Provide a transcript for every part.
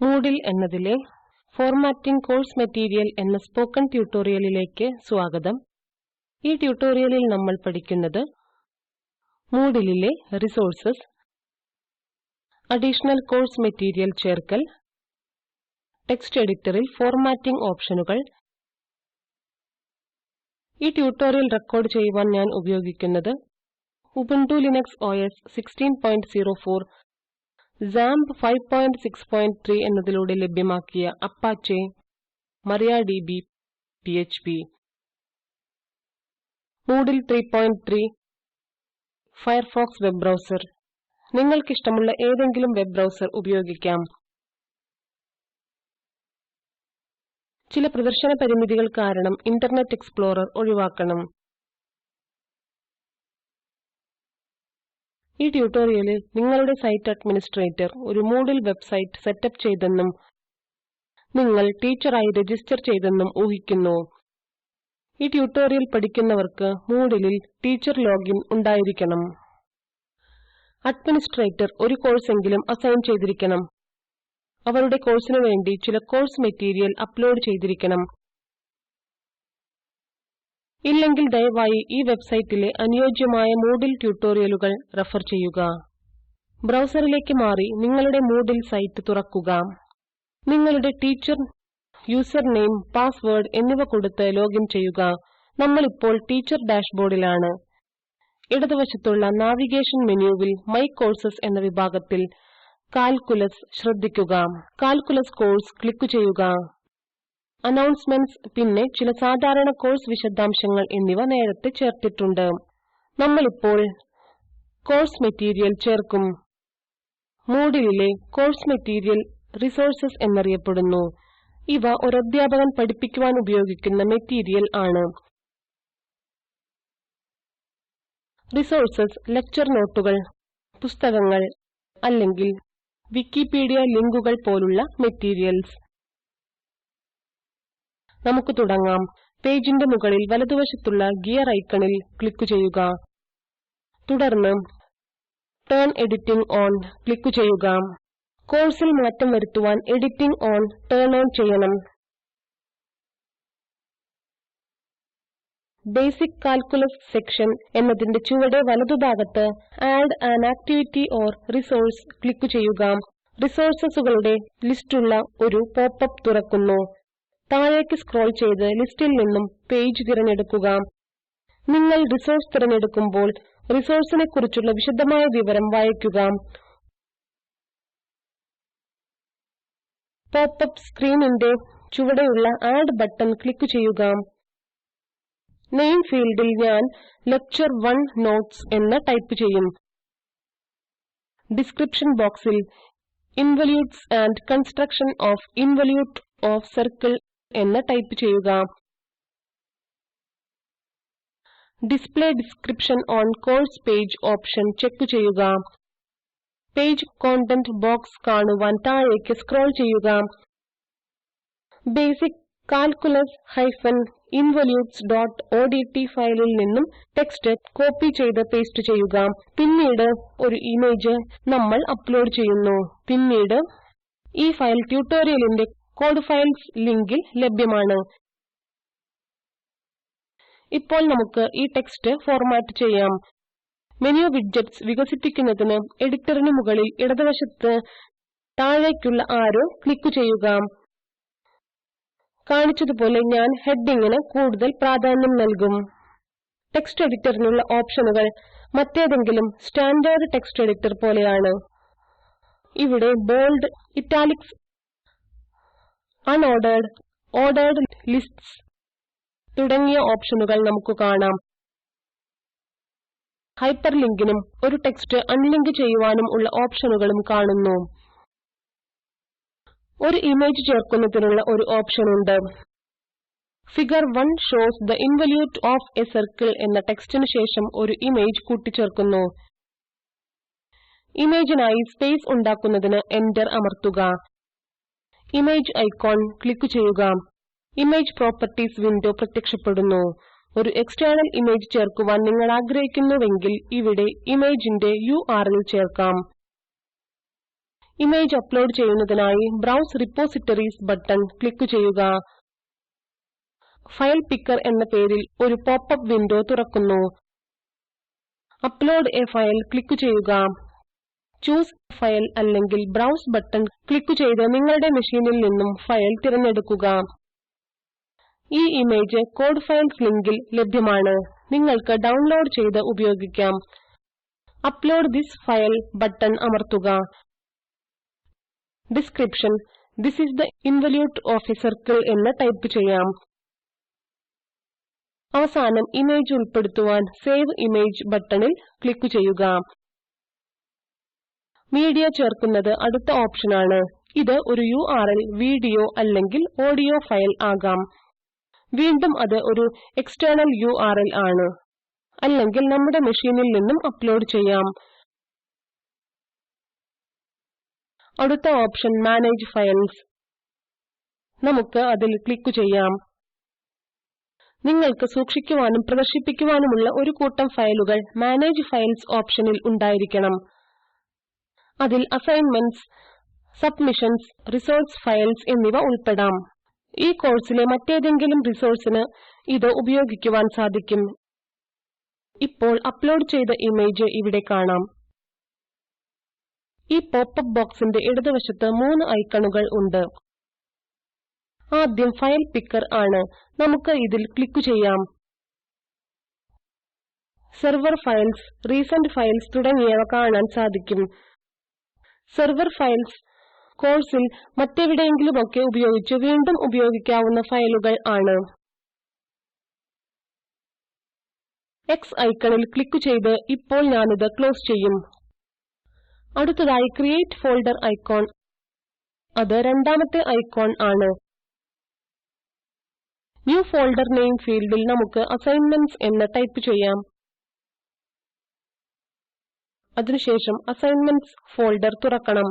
Moodle എന്നതിലെ Formatting Course Material എന്ന spoken ട്യൂട്ടോറിയലിലേക്ക് സ്വാഗതം. ഈ ട്യൂട്ടോറിയലിൽ നമ്മൾ പഠിക്കുന്നത് Moodleലെ Resources, Additional Course Material ചേർക്കൽ, ടെക്സ്റ്റ് എഡിറ്ററിൽ ഫോർമാറ്റിംഗ് ഓപ്ഷനുകൾ. ഈ ട്യൂട്ടോറിയൽ റെക്കോർഡ് ചെയ്യുവാൻ ഞാൻ ഉപയോഗിക്കുന്നത് Ubuntu Linux OS 16.04 XAMPP 5.6.3 എന്നതിലൂടെ ലഭ്യമാക്കിയ Apache, MariaDB, PHP, Moodle 3.3, Firefox web browser. നിങ്ങൾക്ക് ഇഷ്ടമുള്ള ഏതെങ്കിലും വെബ് ബ്രൗസർ ഉപയോഗിക്കാം. ചില പ്രദർശന പരിമിതികൾ കാരണം ഇന്റർനെറ്റ് എക്സ്പ്ലോറർ ഒഴിവാക്കണം. ഈ ട്യൂട്ടോറിയലിൽ നിങ്ങളുടെ സൈറ്റ് അഡ്മിനിസ്ട്രേറ്റർ ഒരു Moodle വെബ്സൈറ്റ് സെറ്റപ്പ് ചെയ്തെന്നും നിങ്ങൾ ടീച്ചറായി രജിസ്റ്റർ ചെയ്തെന്നും ഊഹിക്കുന്നു. ഈ ട്യൂട്ടോറിയൽ പഠിക്കുന്നവർക്ക് Moodleൽ ടീച്ചർ ലോഗിൻ ഉണ്ടായിരിക്കണം. അഡ്മിനിസ്ട്രേറ്റർ ഒരു കോഴ്സെങ്കിലും അസൈൻ ചെയ്തിരിക്കണം. അവരുടെ കോഴ്സിനു വേണ്ടി ചില കോഴ്സ് മെറ്റീരിയൽ അപ്ലോഡ് ചെയ്തിരിക്കണം. ഇല്ലെങ്കിൽ ദയവായി ഈ വെബ്സൈറ്റിലെ അനുയോജ്യമായ Moodle ട്യൂട്ടോറിയലുകൾ റെഫർ ചെയ്യുക. ബ്രൗസറിലേക്ക് മാറി നിങ്ങളുടെ Moodle സൈറ്റ് തുറക്കുക. നിങ്ങളുടെ ടീച്ചർ യൂസർ നെയിം, പാസ്വേഡ് എന്നിവ കൊടുത്ത് ലോഗിൻ ചെയ്യുക. നമ്മൾ ഇപ്പോൾ ടീച്ചർ ഡാഷ്ബോർഡിലാണ്. ഇടതുവശത്തുള്ള നാവിഗേഷൻ മെനുവിൽ മൈ കോഴ്സസ് എന്ന വിഭാഗത്തിൽ കാൽക്കുലസ് ശ്രദ്ധിക്കുക. കാൽക്കുലസ് കോഴ്സ് ക്ലിക്ക് ചെയ്യുക. അനൗൺസ്മെന്റ്സ്, പിന്നെ ചില സാധാരണ കോഴ്സ് വിശദാംശങ്ങൾ എന്നിവ നേരത്തെ ചേർത്തിട്ടുണ്ട്. നമ്മളിപ്പോൾ കോഴ്സ് മെറ്റീരിയൽ ചേർക്കും. Moodleലെ കോഴ്സ് മെറ്റീരിയൽ റിസോഴ്സസ് എന്നറിയപ്പെടുന്നു. ഇവ ഒരു അധ്യാപകൻ പഠിപ്പിക്കുവാൻ ഉപയോഗിക്കുന്ന മെറ്റീരിയൽ ആണ്. റിസോഴ്സസ് ലെക്ചർ നോട്ടുകൾ, പുസ്തകങ്ങൾ അല്ലെങ്കിൽ വിക്കിപീഡിയ ലിങ്കുകൾ പോലുള്ള മെറ്റീരിയൽസ്. നമുക്ക് തുടങ്ങാം. പേജിന്റെ മുകളിൽ വലതുവശത്തുള്ള ഗിയർ ഐക്കണിൽ ക്ലിക്ക് ചെയ്യുക. തുടർന്ന് ടേൺ എഡിറ്റിംഗ് ഓൺ ക്ലിക്ക് ചെയ്യുക. കോഴ്സിൽ മാറ്റം വരുത്തുവാൻ എഡിറ്റിംഗ് ഓൺ ടേൺ ഓൺ ചെയ്യണം. ബേസിക് കാൽക്കുലസ് സെക്ഷൻ എന്നതിന്റെ ചുവടെ വലതുഭാഗത്ത് add an activity or resource click ചെയ്യുക. റിസോഴ്സസുകളുടെ ലിസ്റ്റുള്ള ഒരു പോപ്പപ്പ് തുറക്കുന്നു. താഴേക്ക് സ്ക്രോൾ ചെയ്ത് ലിസ്റ്റിൽ നിന്നും പേജ് തിരഞ്ഞെടുക്കുക. നിങ്ങൾ റിസോഴ്സ് തിരഞ്ഞെടുക്കുമ്പോൾ റിസോഴ്സിനെക്കുറിച്ചുള്ള വിശദമായ വിവരം വായിക്കുക. പോപ്പപ്പ് സ്ക്രീനിന്റെ ചുവടെയുള്ള ആഡ് ബട്ടൺ ക്ലിക്ക് ചെയ്യുക. നെയിം ഫീൽഡിൽ ഞാൻ ലെക്ചർ 1 നോട്ട്സ് എന്ന് ടൈപ്പ് ചെയ്യും. ഡിസ്ക്രിപ്ഷൻ ബോക്സിൽ involutes and construction of involute of circle എന്ന് ടൈപ്പ് ചെയ്യുക. Display description on course page option check ചെയ്യുക. പേജ് കോണ്ടന്റ് ബോക്സ് കാണുവാൻ താഴേക്ക് സ്ക്രോൾ ചെയ്യുക. ബേസിക് കാൽക്കുലസ് -involutes.odt ഫയലിൽ നിന്നും ടെക്സ്റ്റ് കോപ്പി ചെയ്ത് പേസ്റ്റ് ചെയ്യുക. പിന്നീട് ഒരു ഇമേജ് നമ്മൾ അപ്ലോഡ് ചെയ്യുന്നു. പിന്നീട് ഈ ഫയൽ ട്യൂട്ടോറിയലിന്റെ കോഡ് ഫയൽസ് ലിങ്കിൽ ലഭ്യമാണ്. ഇപ്പോൾ നമുക്ക് ഈ ടെക്സ്റ്റ് ഫോർമാറ്റ് ചെയ്യാം. മെനു വിഡ്ജറ്റ്സ് വികസിപ്പിക്കുന്നതിന് എഡിറ്ററിന് മുകളിൽ ഇടതുവശത്ത് താഴേക്കുള്ള ആരോ ക്ലിക്ക് ചെയ്യുക. കാണിച്ചതുപോലെ ഞാൻ ഹെഡിംഗിന് കൂടുതൽ പ്രാധാന്യം നൽകും. ടെക്സ്റ്റ് എഡിറ്ററിനുള്ള ഓപ്ഷനുകൾ മറ്റേതെങ്കിലും സ്റ്റാൻഡേർഡ് ടെക്സ്റ്റ് എഡിറ്റർ പോലെയാണ്. ഇവിടെ ബോൾഡ്, ഇറ്റാലിക്സ്, അൺഓർഡർഡ്, ഓർഡർഡ് ലിസ്റ്റ്സ് തുടങ്ങിയ ഓപ്ഷനുകൾ നമുക്ക് കാണാം. ഹൈപ്പർലിങ്കിനും ഒരു ടെക്സ്റ്റ് അൺലിങ്ക് ചെയ്യുവാനും ഉള്ള ഓപ്ഷനുകളും കാണുന്നു. ഒരു ഇമേജ് ചേർക്കുന്നതിനുള്ള ഒരു ഓപ്ഷൻ ഉണ്ട്. Figure 1 shows the involute of A circle എന്ന ടെക്സ്റ്റിന് ശേഷം ഒരു ഇമേജ് കൂട്ടിച്ചേർക്കുന്നു. ഇമേജിനായി സ്പേസ് ഉണ്ടാക്കുന്നതിന് എന്റർ അമർത്തുക. ഇമേജ് ഐക്കോൺ ക്ലിക്ക് ചെയ്യുക. ഇമേജ് പ്രോപ്പർട്ടീസ് വിൻഡോ പ്രത്യക്ഷപ്പെടുന്നു. ഒരു എക്സ്റ്റേണൽ ഇമേജ് ചേർക്കുവാൻ നിങ്ങൾ ആഗ്രഹിക്കുന്നുവെങ്കിൽ ഇവിടെ ഇമേജിന്റെ URL ചേർക്കാം. ഇമേജ് അപ്ലോഡ് ചെയ്യുന്നതിനായി ബ്രൗസ് റിപ്പോസിറ്ററീസ് ബട്ടൺ ക്ലിക്ക് ചെയ്യുക. ഫയൽ പിക്കർ എന്ന പേരിൽ ഒരു പോപ്പ്-അപ്പ് വിൻഡോ തുറക്കുന്നു. അപ്ലോഡ് എ ഫയൽ ക്ലിക്ക് ചെയ്യുക. ചൂസ് ഫയൽ അല്ലെങ്കിൽ ബ്രൗസ് ബട്ടൺ ക്ലിക്ക് ചെയ്ത് നിങ്ങളുടെ മെഷീനിൽ നിന്നും ഫയൽ തിരഞ്ഞെടുക്കുക. ഈ ഇമേജ് കോഡ് ഫയൽസ് ലിങ്കിൽ ലഭ്യമാണ്. നിങ്ങൾക്ക് ഡൗൺലോഡ് ചെയ്ത് ഉപയോഗിക്കാം. അപ്ലോഡ് ദിസ് ഫയൽ ബട്ടൺ അമർത്തുക. Description: this is the involute of A circle എന്ന് ടൈപ്പ് ചെയ്യാം. അവസാനം ഇമേജ് ഉൾപ്പെടുത്തുവാൻ സേവ് ഇമേജ് ബട്ടണിൽ ക്ലിക്ക് ചെയ്യുക. മീഡിയ ചേർക്കുന്നത് അടുത്ത ഓപ്ഷനാണ്. ഇത് ഒരു URL, വീഡിയോ അല്ലെങ്കിൽ ഓഡിയോ ഫയൽ ആകാം. വീണ്ടും അത് ഒരു എക്സ്റ്റേണൽ URL ആണ്. അല്ലെങ്കിൽ നമ്മുടെ മെഷീനിൽ നിന്നും അപ്ലോഡ് ചെയ്യാം. അടുത്ത ഓപ്ഷൻ മാനേജ് ഫയൽസ്. നമുക്ക് അതിൽ ക്ലിക്ക് ചെയ്യാം. നിങ്ങൾക്ക് സൂക്ഷിക്കുവാനും പ്രദർശിപ്പിക്കുവാനുമുള്ള ഒരു കൂട്ടം ഫയലുകൾ മാനേജ് ഫയൽസ് ഓപ്ഷനിൽ ഉണ്ടായിരിക്കണം. അതിൽ അസൈൻമെന്റ്സ്, സബ്മിഷൻസ്, റിസോഴ്സ് ഫയൽസ് എന്നിവ ഉൾപ്പെടാം. ഈ കോഴ്സിലെ മറ്റേതെങ്കിലും റിസോഴ്സിന് ഇത് ഉപയോഗിക്കുവാൻ സാധിക്കും. ഇപ്പോൾ അപ്ലോഡ് ചെയ്ത ഇമേജ് ഇവിടെ കാണാം. ഈ പോപ്പ്-അപ്പ് ബോക്സിന്റെ ഇടതുവശത്ത് 3 ഐക്കണുകൾ ഉണ്ട്. ആദ്യം ഫയൽ പിക്കർ ആണ്. നമുക്ക് ഇതിൽ ക്ലിക്ക് ചെയ്യാം. സെർവർ ഫയൽസ്, റീസെന്റ് ഫയൽസ് തുടങ്ങിയവ കാണാൻ സാധിക്കും. സെർവർ ഫയൽസ് കോഴ്സിൽ മറ്റെവിടെയെങ്കിലുമൊക്കെ ഉപയോഗിച്ച് വീണ്ടും ഉപയോഗിക്കാവുന്ന ഫയലുകൾ ആണ്. X ഐക്കണിൽ ക്ലിക്ക് ചെയ്ത് ഇപ്പോൾ ഞാനിത് ക്ലോസ് ചെയ്യും. അടുത്തതായി ക്രിയേറ്റ് ഫോൾഡർ ഐക്കോൺ. അത് രണ്ടാമത്തെ ഐക്കോൺ ആണ്. ന്യൂ ഫോൾഡർ നെയിം ഫീൽഡിൽ നമുക്ക് അസൈൻമെന്റ്സ് എന്ന് ടൈപ്പ് ചെയ്യാം. അതിനുശേഷം അസൈൻമെന്റ്സ് ഫോൾഡർ തുറക്കണം.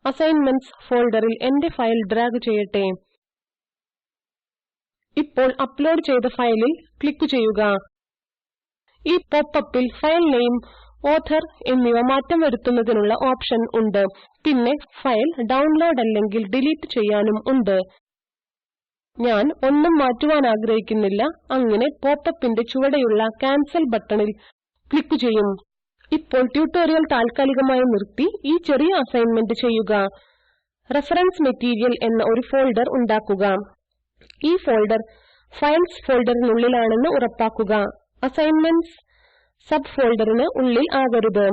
അസൈൻമെന്റ്സ് ഫോൾഡറിൽ എന്റെ ഫയൽ ഡ്രാഗ് ചെയ്യട്ടെ. ഇപ്പോൾ അപ്ലോഡ് ചെയ്ത ഫയലിൽ ക്ലിക്ക് ചെയ്യുക. ഈ പോപ്പ്-അപ്പിൽ ഫയൽ നെയിം, ഓഥർ എന്നിവ മാറ്റം വരുത്തുന്നതിനുള്ള ഓപ്ഷൻ ഉണ്ട്. പിന്നെ ഫയൽ ഡൗൺലോഡ് അല്ലെങ്കിൽ ഡിലീറ്റ് ചെയ്യാനും ഉണ്ട്. ഞാൻ ഒന്നും മാറ്റുവാൻ ആഗ്രഹിക്കുന്നില്ല. അങ്ങനെ പോപ്പ്-അപ്പിന്റെ ചുവടെയുള്ള ക്യാൻസൽ ബട്ടണിൽ ക്ലിക്ക് ചെയ്യും. ഇപ്പോൾ ട്യൂട്ടോറിയൽ താൽക്കാലികമായി നിർത്തി ഈ ചെറിയ അസൈൻമെന്റ് ചെയ്യുക. റഫറൻസ് മെറ്റീരിയൽ എന്ന ഒരു ഫോൾഡർ ഉണ്ടാക്കുക. ഈ ഫോൾഡർ ഫയൽസ് ഫോൾഡറിനുള്ളിലാണെന്ന് ഉറപ്പാക്കുക. അസൈൻമെന്റ്സ് സബ് ഫോൾഡറിന് ഉള്ളിൽ ആകരുത്.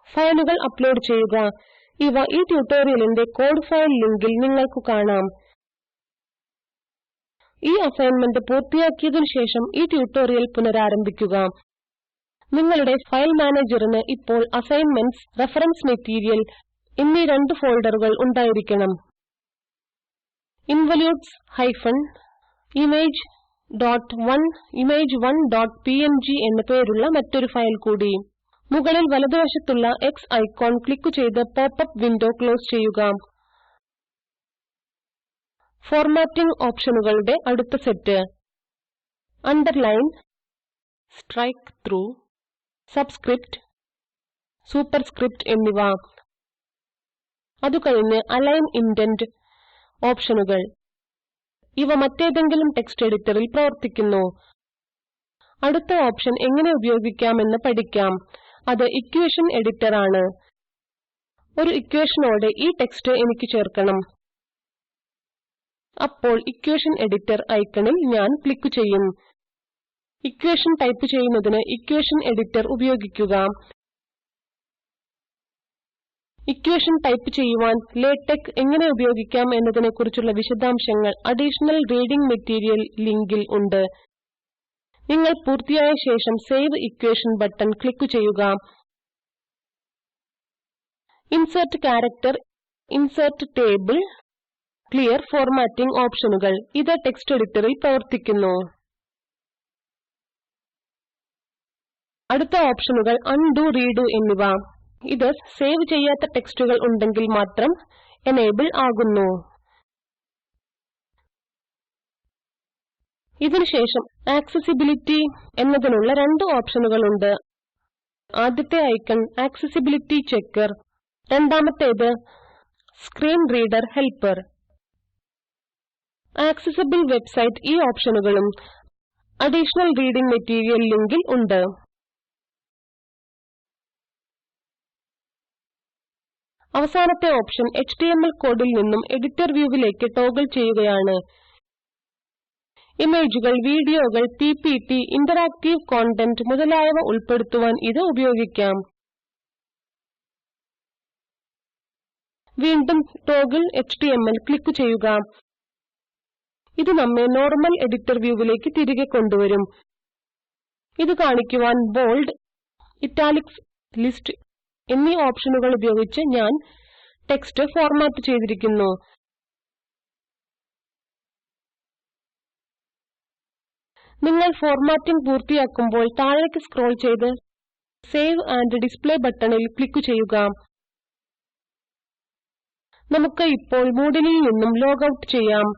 ഫയലുകൾ അപ്ലോഡ് ചെയ്യുക. ഇവ ഈ ട്യൂട്ടോറിയലിന്റെ കോഡ് ഫയൽ ലിങ്കിൽ നിങ്ങൾക്ക് കാണാം. ഈ അസൈൻമെന്റ് പൂർത്തിയാക്കിയതിനു ശേഷം ഈ ട്യൂട്ടോറിയൽ പുനരാരംഭിക്കുക. നിങ്ങളുടെ ഫയൽ മാനേജറിന് ഇപ്പോൾ അസൈൻമെന്റ്സ്, റഫറൻസ് മെറ്റീരിയൽ എന്നീ 2 ഫോൾഡറുകൾ ഉണ്ടായിരിക്കണം. involutes-image.1 image1.png എന്ന പേരുള്ള മറ്റൊരു ഫയൽ കൂടി. മുകളിൽ വലതുവശത്തുള്ള X ഐക്കോൺ ക്ലിക്ക് ചെയ്ത് പോപ്പ്-അപ്പ് വിൻഡോ ക്ലോസ് ചെയ്യുക. ഫോർമാറ്റിംഗ് ഓപ്ഷനുകളുടെ അടുത്ത set: underline, strike through, subscript, superscript എന്നിവ. അതുകഴിഞ്ഞ് അലൈൻ ഇൻഡന്റ് ഓപ്ഷനുകൾ. ഇവ മറ്റേതെങ്കിലും ടെക്സ്റ്റ് എഡിറ്ററിൽ പ്രവർത്തിക്കുന്നു. അടുത്ത ഓപ്ഷൻ എങ്ങനെ ഉപയോഗിക്കാമെന്ന് പഠിക്കാം. അത് ഇക്വേഷൻ എഡിറ്റർ ആണ്. ഒരു ഇക്വേഷനോടെ ഈ ടെക്സ്റ്റ് എനിക്ക് ചേർക്കണം. അപ്പോൾ ഇക്വേഷൻ എഡിറ്റർ ഐക്കണിൽ ഞാൻ ക്ലിക്ക് ചെയ്യും. ഇക്വേഷൻ ടൈപ്പ് ചെയ്യുന്നതിന് ഇക്വേഷൻ എഡിറ്റർ ഉപയോഗിക്കുക. ഇക്വേഷൻ ടൈപ്പ് ചെയ്യുവാൻ ലേറ്റെക്സ് എങ്ങനെ ഉപയോഗിക്കാം എന്നതിനെക്കുറിച്ചുള്ള വിശദാംശങ്ങൾ അഡീഷണൽ റീഡിംഗ് മെറ്റീരിയൽ ലിങ്കിൽ ഉണ്ട്. നിങ്ങൾ പൂർത്തിയായ ശേഷം സേവ് ഇക്വേഷൻ ബട്ടൺ ക്ലിക്ക് ചെയ്യുക. Insert character, insert table, clear formatting ഓപ്ഷനുകൾ. ഇത് ടെക്സ്റ്റ് എഡിറ്ററിൽ പ്രവർത്തിക്കുന്നു. അടുത്ത ഓപ്ഷനുകൾ അൺഡു, റീഡു എന്നിവ. ഇത് സേവ് ചെയ്യാത്ത ടെക്സ്റ്റുകൾ ഉണ്ടെങ്കിൽ മാത്രം എനേബിൾ ആകുന്നു. ഇതിനുശേഷം ആക്സസിബിലിറ്റി എന്നതിനുള്ള 2 ഓപ്ഷനുകളുണ്ട്. ആദ്യത്തെ ഐക്കൺ ആക്സസിബിലിറ്റി ചെക്കർ, രണ്ടാമത്തേത് screen reader helper. Accessible website ഈ ഓപ്ഷനുകളും അഡീഷണൽ റീഡിംഗ് മെറ്റീരിയൽ ലിങ്കിൽ ഉണ്ട്. അവസാനത്തെ ഓപ്ഷൻ HTML കോഡിൽ നിന്നും എഡിറ്റർ വ്യൂവിലേക്ക് ടോഗിൾ ചെയ്യുകയാണ്. ഇമേജുകൾ, വീഡിയോകൾ, PPT, ഇന്ററാക്റ്റീവ് കോണ്ടന്റ് മുതലായവ ഉൾപ്പെടുത്തുവാൻ ഇത് ഉപയോഗിക്കാം. വീണ്ടും ടോഗിൾ HTML ക്ലിക്ക് ചെയ്യുക. ഇത് നമ്മെ നോർമൽ എഡിറ്റർ വ്യൂവിലേക്ക് തിരികെ കൊണ്ടുവരും. ഇത് കാണിക്കുവാൻ ബോൾഡ്, ഇറ്റാലിക്സ്, ലിസ്റ്റ് എന്നീ ഓപ്ഷനുകൾ ഉപയോഗിച്ച് ഞാൻ ടെക്സ്റ്റ് ഫോർമാറ്റ് ചെയ്തിരിക്കുന്നു. നിങ്ങൾ ഫോർമാറ്റിംഗ് പൂർത്തിയാക്കുമ്പോൾ താഴേക്ക് സ്ക്രോൾ ചെയ്ത് സേവ് ആൻഡ് ഡിസ്പ്ലേ ബട്ടണിൽ ക്ലിക്ക് ചെയ്യുക. നമുക്ക് ഇപ്പോൾ Moodleൽ നിന്നും ലോഗ് ഔട്ട് ചെയ്യാം.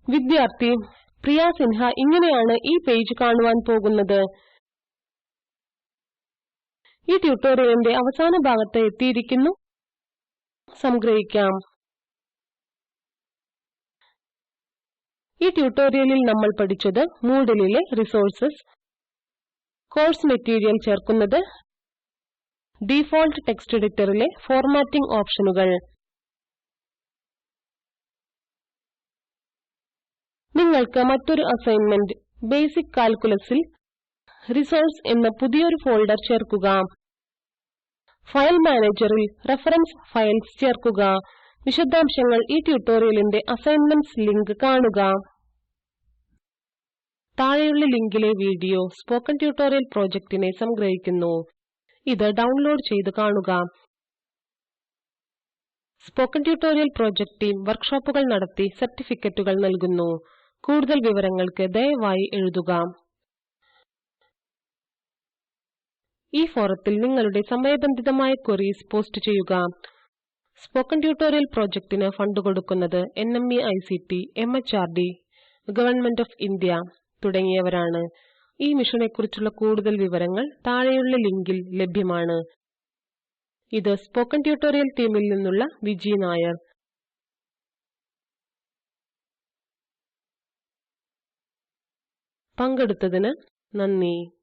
വിദ്യാർത്ഥി പ്രിയ സിൻഹ ഇങ്ങനെയാണ് ഈ പേജ് കാണുവാൻ പോകുന്നത്. ഈ ട്യൂട്ടോറിയലിന്റെ അവസാന ഭാഗത്ത് എത്തിയിരിക്കുന്നു. സംഗ്രഹിക്കാം. ഈ ട്യൂട്ടോറിയലിൽ നമ്മൾ പഠിച്ചത് Moodleലെ റിസോഴ്സസ്, കോഴ്സ് മെറ്റീരിയൽ ചേർക്കുന്നത്, ഡിഫോൾട്ട് ടെക്സ്റ്റ് എഡിറ്ററിലെ ഫോർമാറ്റിംഗ് ഓപ്ഷനുകൾ. നിങ്ങൾക്ക് മറ്റൊരു അസൈൻമെന്റ് ബേസിക് കാൽക്കുലസിൽ റിസോഴ്സ് എന്ന പുതിയൊരു ഫോൾഡർ ചേർക്കുക. ഫയൽ മാനേജറിൽ റഫറൻസ് ഫയൽസ് ചേർക്കുക. വിശദാംശങ്ങൾ ഈ ട്യൂട്ടോറിയലിന്റെ അസൈൻമെന്റ്സ് ലിങ്ക് കാണുക. താഴെയുള്ള ലിങ്കിലെ വീഡിയോ സ്പോക്കൻ ട്യൂട്ടോറിയൽ പ്രോജക്റ്റിനെ സംഗ്രഹിക്കുന്നു. ഇത് ഡൗൺലോഡ് ചെയ്ത് കാണുക. സ്പോക്കൻ ട്യൂട്ടോറിയൽ പ്രോജക്റ്റ് ടീം വർക്ക്ഷോപ്പുകൾ നടത്തി സർട്ടിഫിക്കറ്റുകൾ നൽകുന്നു. കൂടുതൽ വിവരങ്ങൾക്ക് ദയവായി എഴുതുക. ഈ ഫോറത്തിൽ നിങ്ങളുടെ സമയബന്ധിതമായ ക്വറീസ് പോസ്റ്റ് ചെയ്യുക. സ്പോക്കൻ ട്യൂട്ടോറിയൽ പ്രോജക്റ്റിന് ഫണ്ട് കൊടുക്കുന്നത് NMEICT, MHRD, government of India തുടങ്ങിയവരാണ്. ഈ മിഷനെക്കുറിച്ചുള്ള കൂടുതൽ വിവരങ്ങൾ താഴെയുള്ള ലിങ്കിൽ ലഭ്യമാണ്. ഇത് സ്പോക്കൻ ട്യൂട്ടോറിയൽ ടീമിൽ നിന്നുള്ള വിജി നായർ. പങ്കെടുത്തതിന് നന്ദി.